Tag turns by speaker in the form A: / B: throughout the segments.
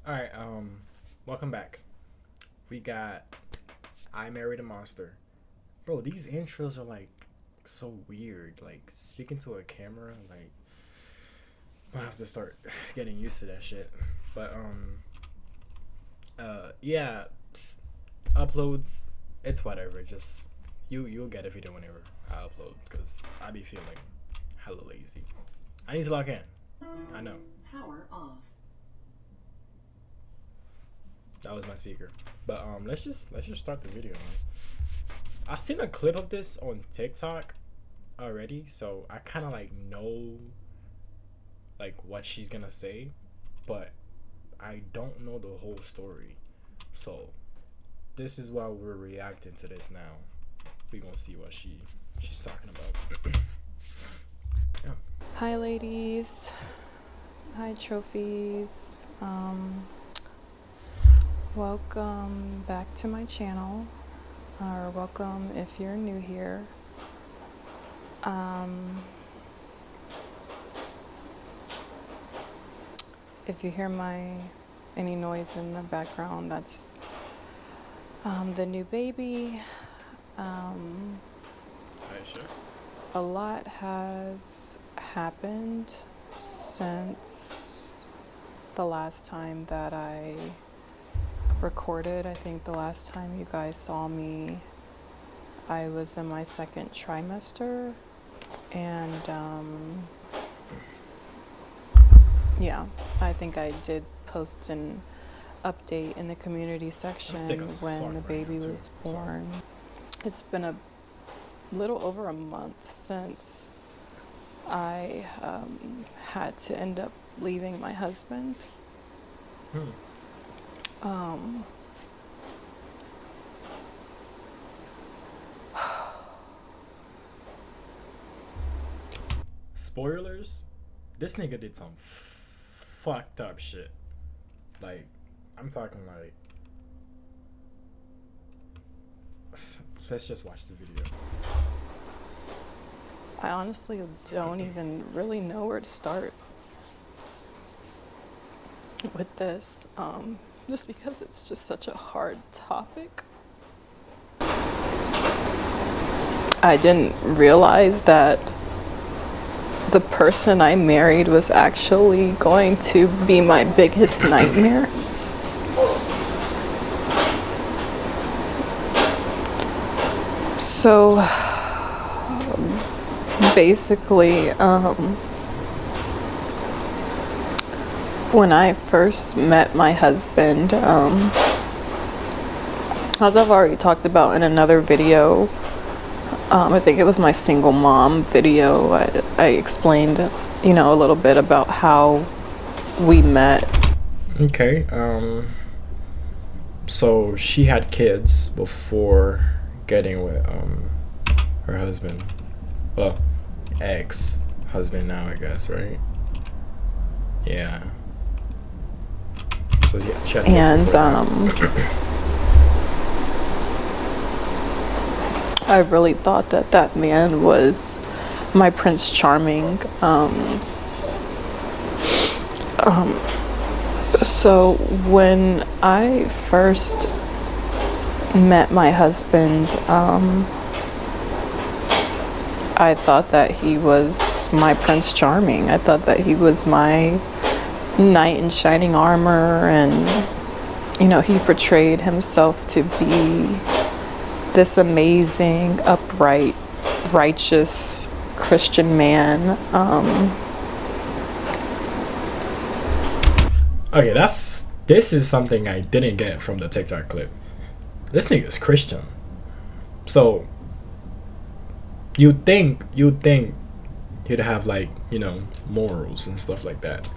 A: All right, welcome back. We got I Married a Monster. Bro, these intros are like so weird. Like speaking to a camera, like I have to start getting used to that shit. But yeah, uploads, it's whatever. Just you'll get a video whenever I upload because I be feeling hella lazy. I need to log in. I know.
B: Power off.
A: That was my speaker. But let's just start the video, man. I seen a clip of this on TikTok already, so I kind of like know like what she's gonna say, but I don't know the whole story. So this is why we're reacting to this now. We gonna see what she's talking about. Yeah.
C: Hi, ladies. Hi, trophies. Welcome back to my channel, or welcome if you're new here. If you hear any noise in the background, that's the new baby.
A: Aisha.
C: A lot has happened since the last time that I recorded. I think the last time you guys saw me, I was in my second trimester, and yeah, I think I did post an update in the community section when the baby was born. It's been a little over a month since I had to end up leaving my husband.
A: Spoilers, this nigga did some fucked up shit. Like, I'm talking like, let's just watch the video.
C: I honestly don't even really know where to start with this, just because it's just such a hard topic. I didn't realize that the person I married was actually going to be my biggest nightmare. So basically, when I first met my husband, as I've already talked about in another video, I think it was my single mom video, I explained, a little bit about how we met.
A: Okay, so she had kids before getting with her husband. Well, ex-husband now, I guess, right? Yeah. So yeah, she had kids before
C: I really thought that man was my Prince Charming. So when I first met my husband, I thought that he was my Prince Charming. I thought that he was my knight in shining armor, and he portrayed himself to be this amazing, upright, righteous Christian man.
A: Okay, this is something I didn't get from the TikTok clip. This nigga's Christian. So you'd think he'd have like, morals and stuff like that.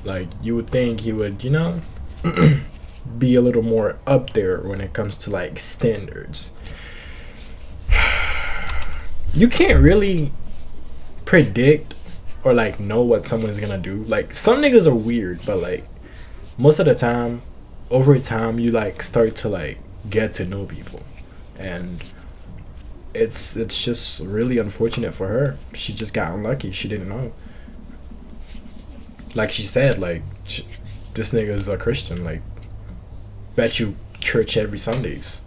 A: Like you would think he would, be a little more up there when it comes to like standards. You can't really predict or like know what someone's gonna do. Like some niggas are weird, but like most of the time, over time, you like start to like get to know people, and it's just really unfortunate for her. She just got unlucky. She didn't know. Like she said, like this nigga's a Christian. Like, bet you church every Sundays.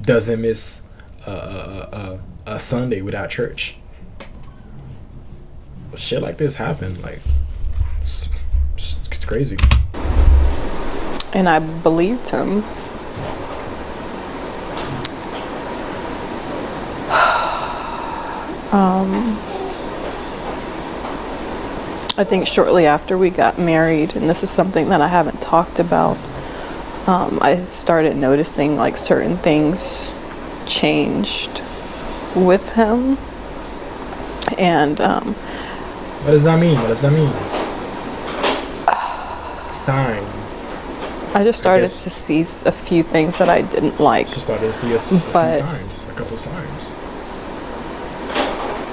A: Doesn't miss a Sunday without church. Shit like this happen. Like, it's crazy.
C: And I believed him. I think shortly after we got married, and this is something that I haven't talked about, I started noticing like certain things changed with him. And
A: what does that mean? What does that mean? Signs.
C: I just started to see a few things that I didn't like.
A: Just started to see a few signs, a couple signs.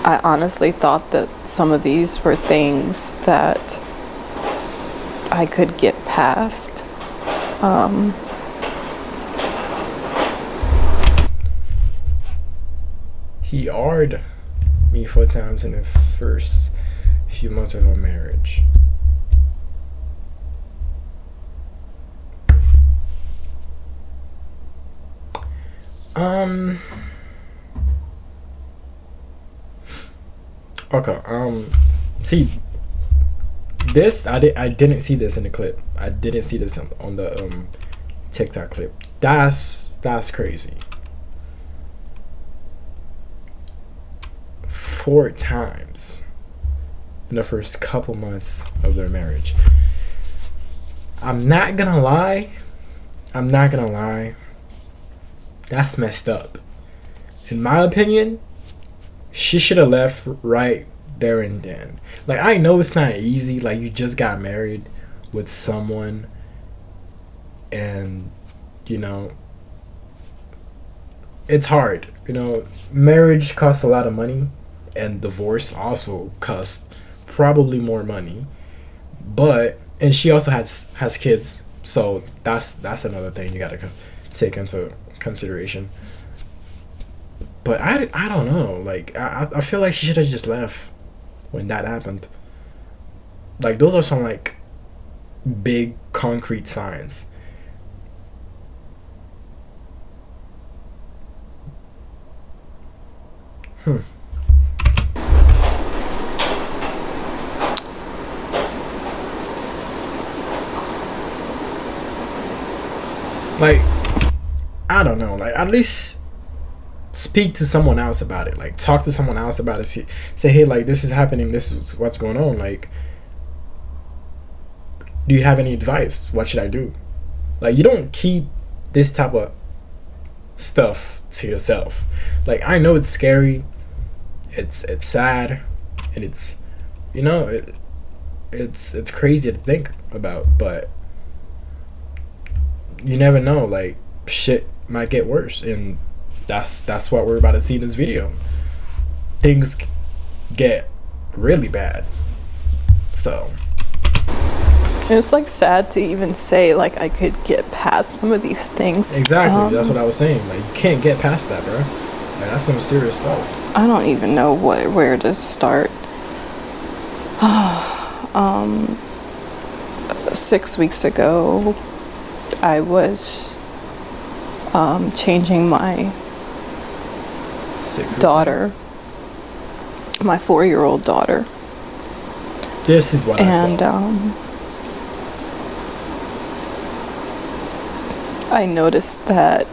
C: I honestly thought that some of these were things that I could get past.
A: He AR'd me 4 times in the first few months of our marriage. Okay. See, this I didn't see this in the clip. I didn't see this on the TikTok clip. That's crazy. 4 times in the first couple months of their marriage. I'm not gonna lie. That's messed up. In my opinion, she should have left right there and then. Like, I know it's not easy. Like, you just got married with someone, and you know, it's hard. You know, marriage costs a lot of money, and divorce also costs probably more money. But and she also has kids, so that's another thing you gotta take into consideration. But I don't know. Like, I feel like she should have just left when that happened. Like, those are some, like, big concrete signs. Like, I don't know. Like, at least speak to someone else about it. Like, talk to someone else about it. Say, hey, like, this is happening. This is what's going on. Like, do you have any advice? What should I do? Like, you don't keep this type of stuff to yourself. Like, I know it's scary. It's sad, and it's, you know, it's crazy to think about, but you never know. Like, shit might get worse, and that's what we're about to see in this video. Things get really bad. So
C: it's like sad to even say like I could get past some of these things.
A: Exactly. That's what I was saying. Like, you can't get past that, bro. Like, that's some serious stuff.
C: I don't even know where to start. 6 weeks ago, I was changing my daughter, my 4-year-old daughter.
A: This is what I saw.
C: I noticed that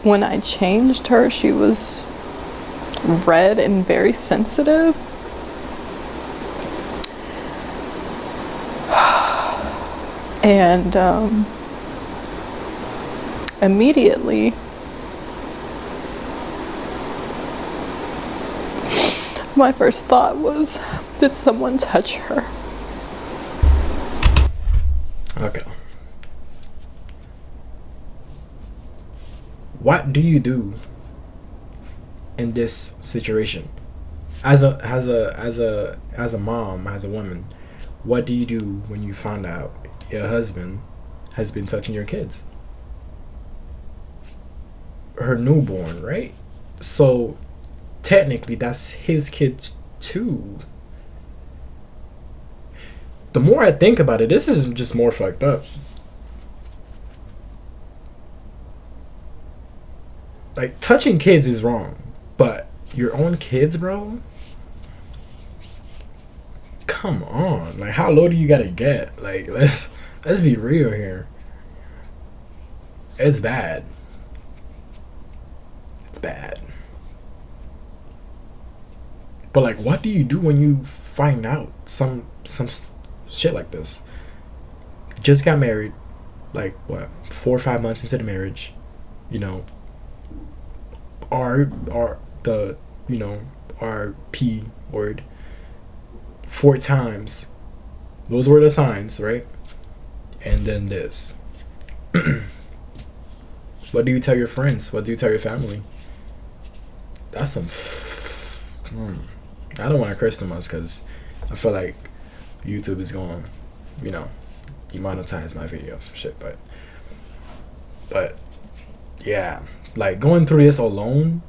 C: when I changed her, she was red and very sensitive. And immediately, my first thought was, did someone touch her?
A: Okay. What do you do in this situation? As a mom, as a woman, what do you do when you find out your husband has been touching your kids? Her newborn, right? So technically that's his kids too. the more I think about it, this is just more fucked up. Like, touching kids is wrong, but your own kids, bro? Come on. Like, how low do you gotta get? Like, let's be real here. It's bad. It's bad. But like, what do you do when you find out some shit like this? Just got married, like what, 4 or 5 months into the marriage, you know. The our P word 4 times. Those were the signs, right? And then this. What do you tell your friends? What do you tell your family? That's some. I don't want to curse too much because I feel like YouTube is going, demonetize my videos and shit. But yeah, like going through this alone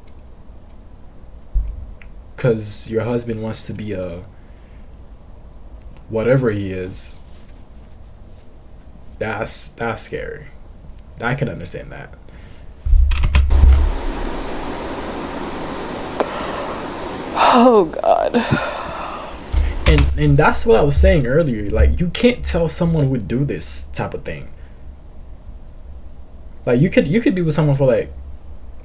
A: because your husband wants to be a whatever he is. That's scary. I can understand that.
C: Oh God.
A: And that's what I was saying earlier. Like, you can't tell someone would do this type of thing. Like, you could be with someone for like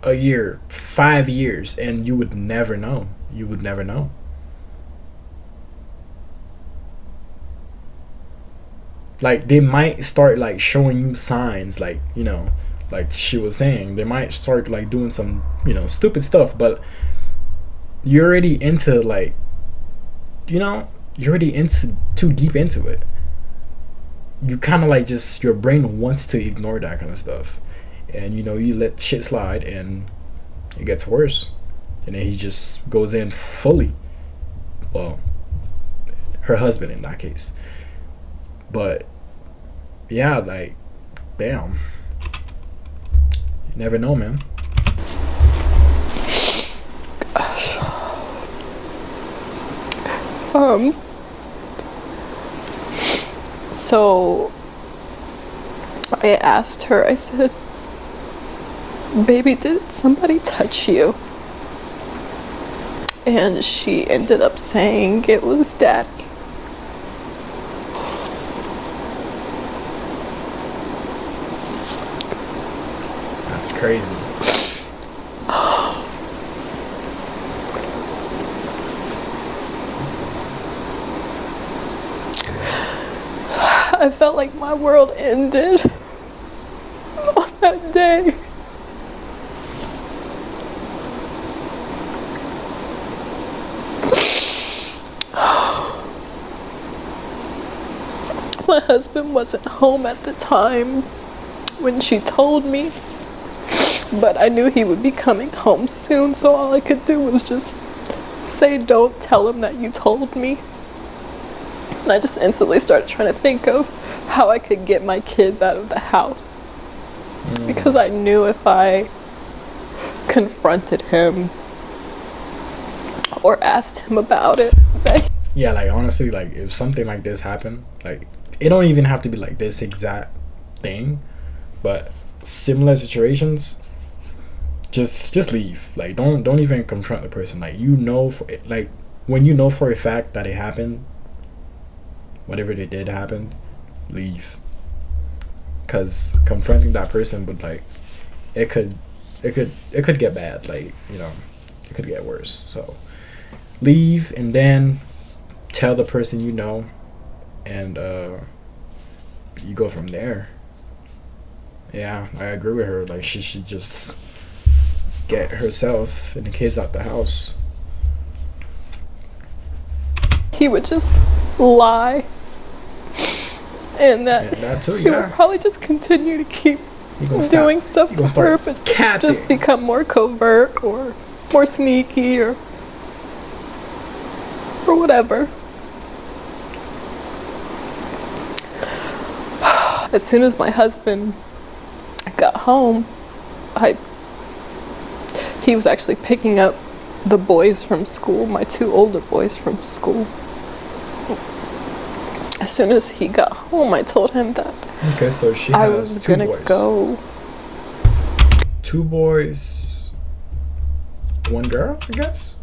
A: a year, 5 years, and you would never know. You would never know. Like, they might start like showing you signs, like, like she was saying, they might start like doing some, stupid stuff, but you're already into like, you're already into too deep into it. You kind of like just, your brain wants to ignore that kind of stuff, and you let shit slide, and it gets worse, and then he just goes in fully. Well, her husband in that case. But yeah, like, damn, you never know, man.
C: Gosh. So I asked her, I said, baby, did somebody touch you? And she ended up saying it was daddy.
A: That's crazy.
C: I felt like my world ended on that day. My husband wasn't home at the time when she told me, but I knew he would be coming home soon, so all I could do was just say, don't tell him that you told me. And I just instantly started trying to think of how I could get my kids out of the house. Because I knew if I confronted him or asked him about it, that
A: Yeah, like, honestly, like, if something like this happened, like, it don't even have to be like this exact thing, but similar situations, just leave. Like, don't even confront the person. Like, like, when you know for a fact that it happened, whatever they did happened, leave. Because confronting that person would, like, it could get bad. Like, it could get worse. So leave, and then tell the person and you go from there. Yeah, I agree with her. Like, she should just get herself and the kids out the house.
C: he would just lie. And
A: that too,
C: he would probably just continue to keep doing stuff to her, but just become more covert or more sneaky or whatever. As soon as my husband got home, he was actually picking up the boys from school, my 2 older boys from school. As soon as he got home, I told him that
A: Okay, so she
C: I
A: has
C: was
A: two
C: gonna
A: boys.
C: go.
A: 2 boys, 1 girl, I guess?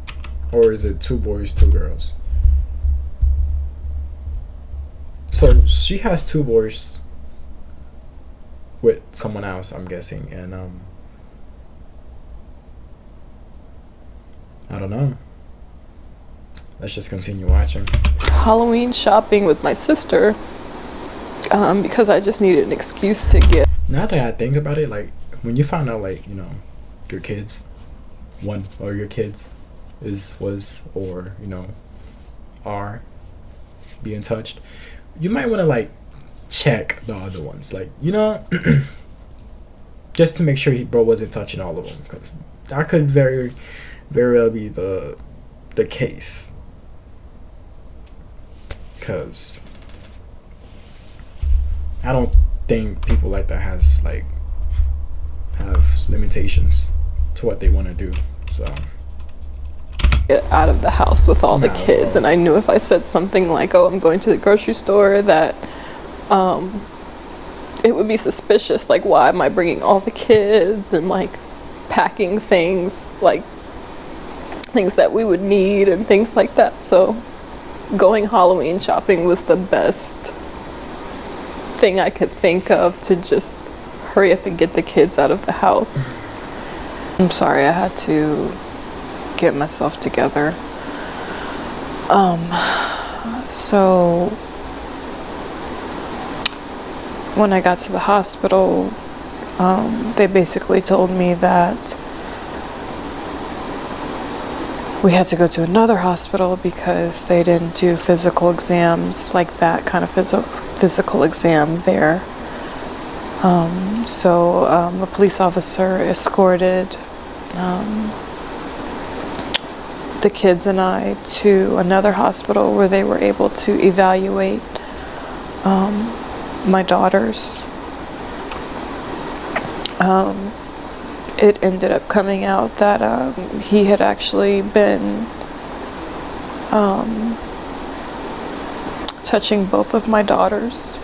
A: Or is it 2 boys, 2 girls? So she has 2 boys with someone else, I'm guessing, and I don't know. Let's just continue watching.
C: Halloween shopping with my sister because I just needed an excuse to get.
A: Now that I think about it, like when you find out, like, you know, your kids, one or your kids was or, you know, are being touched, you might want to like check the other ones, like, you know, just to make sure bro wasn't touching all of them, because that could very well be the case. Because I don't think people like that have limitations to what they want to do. So
C: Get out of the house with all the
A: Nah,
C: kids,
A: so-
C: and I knew if I said something like, "Oh, I'm going to the grocery store," that it would be suspicious. Like, why am I bringing all the kids and like packing things, like things that we would need and things like that. So going Halloween shopping was the best thing I could think of to just hurry up and get the kids out of the house. I'm sorry, I had to get myself together. So when I got to the hospital, they basically told me that we had to go to another hospital because they didn't do physical exams, like that kind of physical exam there. So a police officer escorted the kids and I to another hospital where they were able to evaluate my daughters. It ended up coming out that he had actually been touching both of my daughters.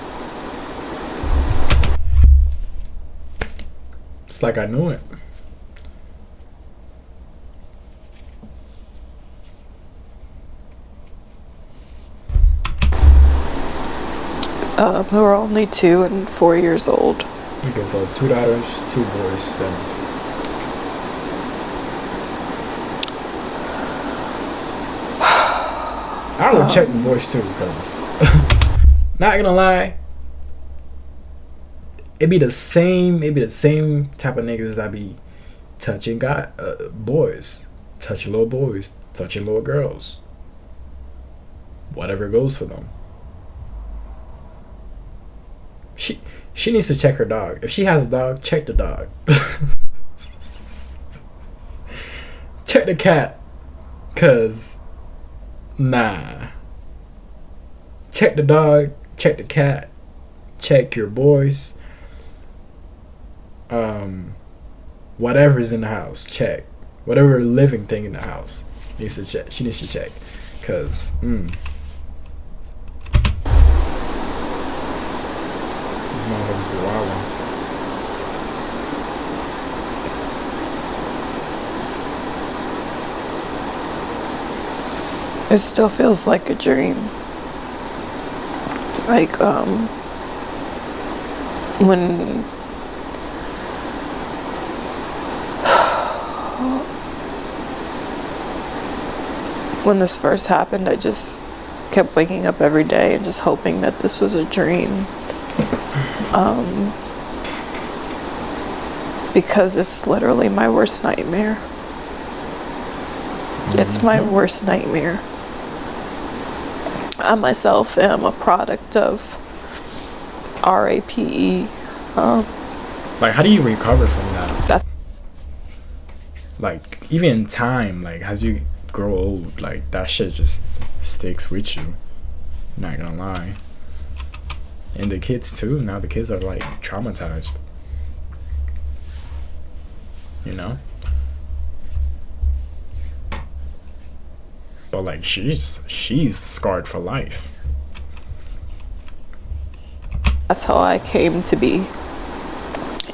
A: it's like I knew it.
C: Who are only 2 and 4 years old.
A: Okay, so 2 daughters, 2 boys. Then I would check the boys too, because not gonna lie, it be the same type of niggas that be touching boys, touching little boys, touching little girls, whatever goes for them. She needs to check her dog. If she has a dog, check the dog. Check the cat, cause nah. Check the dog, check the cat, check your boys. Whatever's in the house, check. Whatever living thing in the house needs to check. She needs to check, cause these motherfuckers be wildin'.
C: It still feels like a dream. Like, when this first happened, I just kept waking up every day and just hoping that this was a dream. Because it's literally my worst nightmare. It's my worst nightmare. I myself am a product of RAPE.
A: Like, how do you recover from that?
C: That's
A: Like, even in time, like, as you grow old, like, that shit just sticks with you. Not gonna lie. And the kids, too. Now the kids are, like, traumatized. You know? But, like, she's scarred for life.
C: That's how I came to be.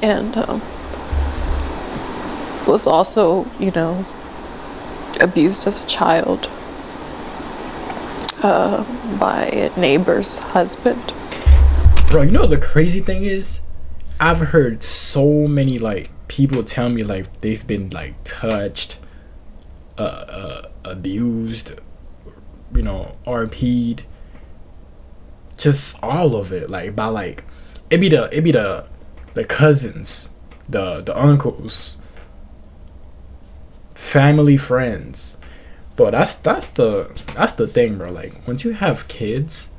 C: And was also, abused as a child by a neighbor's husband.
A: Bro, you know what the crazy thing is? I've heard so many like people tell me like they've been like touched, abused, RP'd, just all of it, like by like it be the cousins, the uncles, family, friends. But that's the thing, bro. Like once you have kids,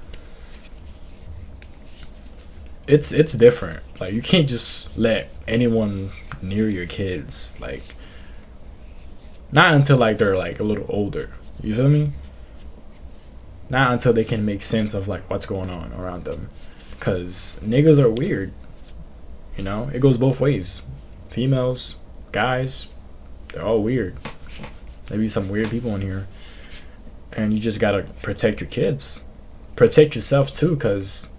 A: it's different. Like you can't just let anyone near your kids. Like not until like they're like a little older. You feel me? Not until they can make sense of like what's going on around them. Cause niggas are weird. It goes both ways. Females, guys, they're all weird. Maybe some weird people in here. And you just gotta protect your kids. Protect yourself too, cause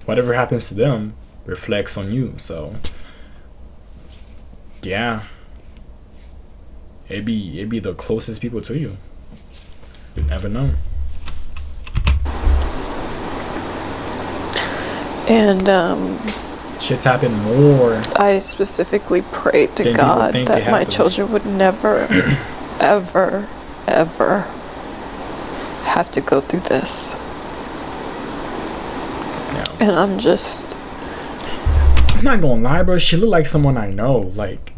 A: whatever happens to them reflects on you. So yeah, it be the closest people to you. You never know.
C: And
A: shit's happened more.
C: I specifically prayed to God that my children would never ever have to go through this.
A: Yeah.
C: And I'm
A: not gonna lie, bro, she looked like someone I know. Like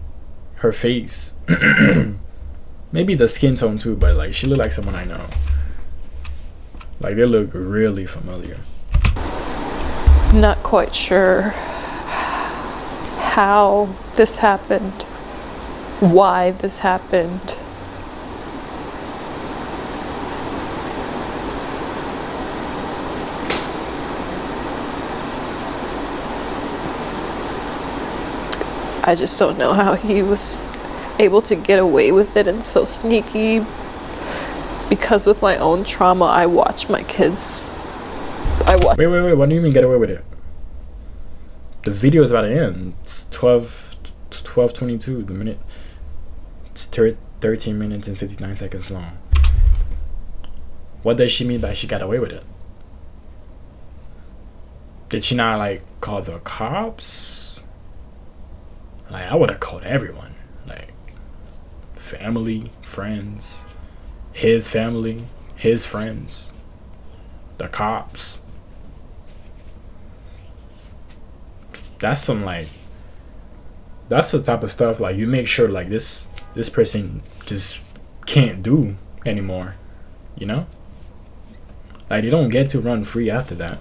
A: her face. Maybe the skin tone too, but like she looked like someone I know. Like they look really familiar.
C: Not quite sure how this happened, why this happened. I just don't know how he was able to get away with it and so sneaky, because with my own trauma, I watch my kids. Wait,
A: what do you mean get away with it? The video is about to end. It's 12:22 the minute. It's 13 minutes and 59 seconds long. What does she mean by she got away with it? Did she not like call the cops? Like I would have called everyone. Like family, friends, his family, his friends, the cops. That's that's the type of stuff like you make sure like this person just can't do anymore, like they don't get to run free after that.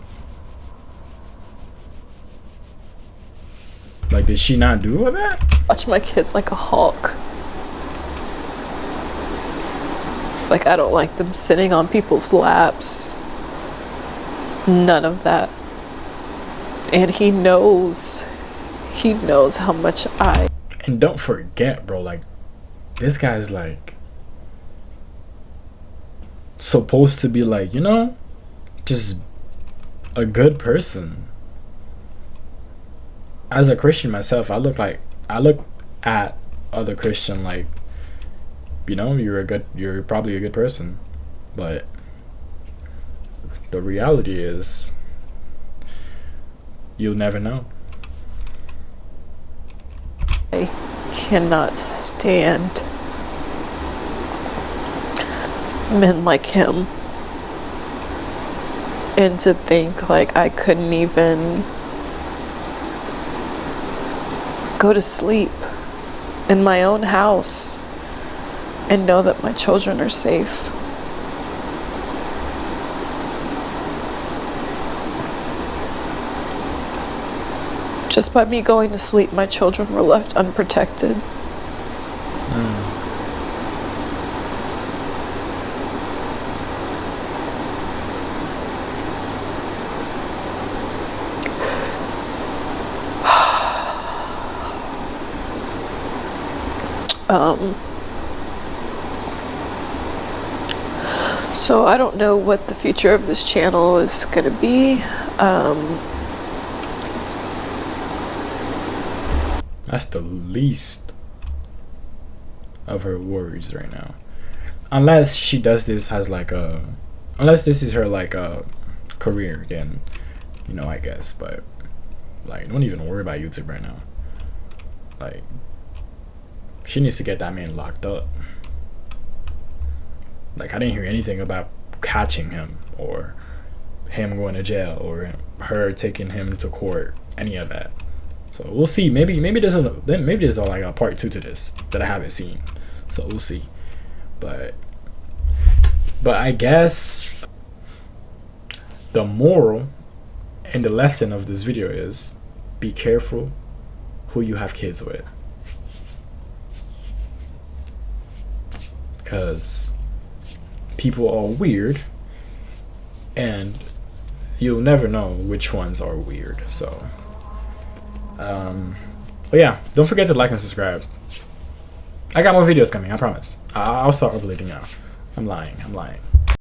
A: Like did she not do that?
C: Watch my kids like a hawk. Like I don't like them sitting on people's laps. None of that. And he knows how much I...
A: And don't forget, bro, like, this guy's, like, supposed to be, like, just a good person. As a Christian myself, I look at other Christian, like, you're probably a good person. But the reality is, you'll never know.
C: I cannot stand men like him. And to think like I couldn't even go to sleep in my own house and know that my children are safe. Just by me going to sleep, my children were left unprotected. So I don't know what the future of this channel is gonna be.
A: That's the least of her worries right now. Unless she does this as like a, unless this is her like a career, then I guess. But like, don't even worry about YouTube right now. Like, she needs to get that man locked up. Like, I didn't hear anything about catching him or him going to jail or her taking him to court, any of that. So we'll see. Maybe there's like a part 2 to this that I haven't seen. So we'll see. But I guess the moral and the lesson of this video is be careful who you have kids with. Because people are weird and you'll never know which ones are weird. So, but yeah, don't forget to like and subscribe. I got more videos coming, I promise. I'll start uploading now. I'm lying.